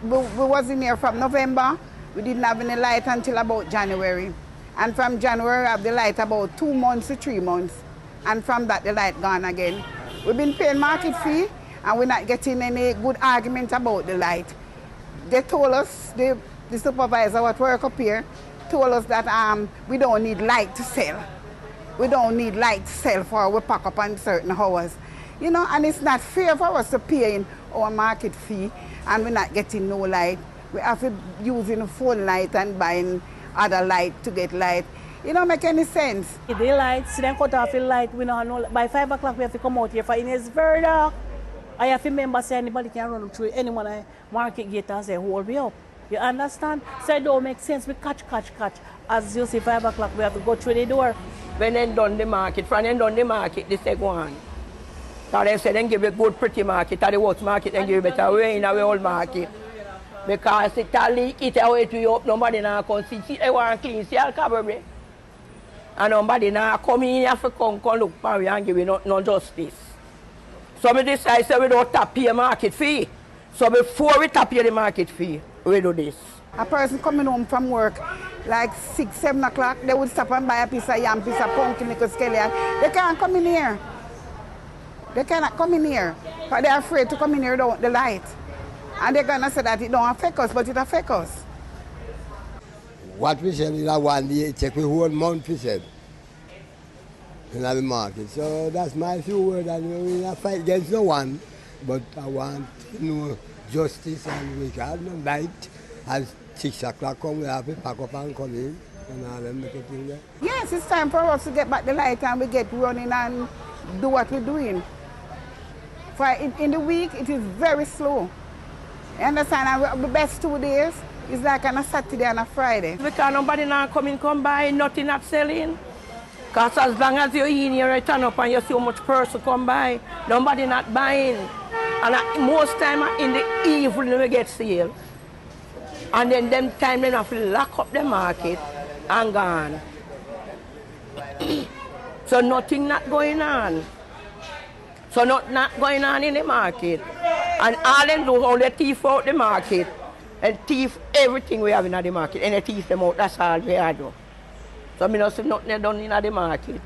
we wasn't here from November. We didn't have any light until about January. And from January, we have the light about 2 months to 3 months. And from that, the light gone again. We've been paying market fee, and we're not getting any good argument about the light. They told us, the supervisor what work up here, told us that we don't need light to sell. We don't need light to sell for we pack up on certain hours. You know, and it's not fair for us to pay our market fee and we're not getting no light. We have to using phone light and buying other light to get light. It don't make any sense. The lights, then cut off the light, we don't know, by 5 o'clock we have to come out here for it's very dark. I have to remember say anybody can run through anyone at market gate and say hold me up. You understand? So it don't make sense. We catch. As you see 5 o'clock we have to go through the door. When they done the market, from them done the market, they say go on. So they say then give a good pretty market, or the worst market, then give it away in our old market. Because it a leak, it away to you up, nobody now can see they want to clean, see all probably. And nobody now come in here to come look for we and give you no justice. So we decide say we don't tap your market fee. So before we tap the market fee, we do this. A person coming home from work like 6, 7 o'clock, they would stop and buy a piece of yam, piece of pumpkin, little scallion. They can't come in here. They cannot come in here. Because they're afraid to come in here without the light. And they're going to say that it don't affect us, but it affects us. What we said is that one day, take the whole month, we said, in the market. So that's my few words, and we don't fight against no one. But I want justice, and we can no light. As 6 o'clock come, we have to pack up and come in, and all them make it in there. Yes, it's time for us to get back the light and we get running and do what we're doing. For in the week, it is very slow. You understand? And the best 2 days is like on a Saturday and a Friday. Because nobody now come buy, nothing not selling. Because as long as you're in here, you turn up and you see how much person come by, nobody not buying. And most time in the evening we get sale. And then them time they have to lock up the market and gone. So nothing not going on. So not going on in the market. And all them do all the thief out the market and thief everything we have in the market. And they thief them out, that's all we do. So I don't see nothing done in the market.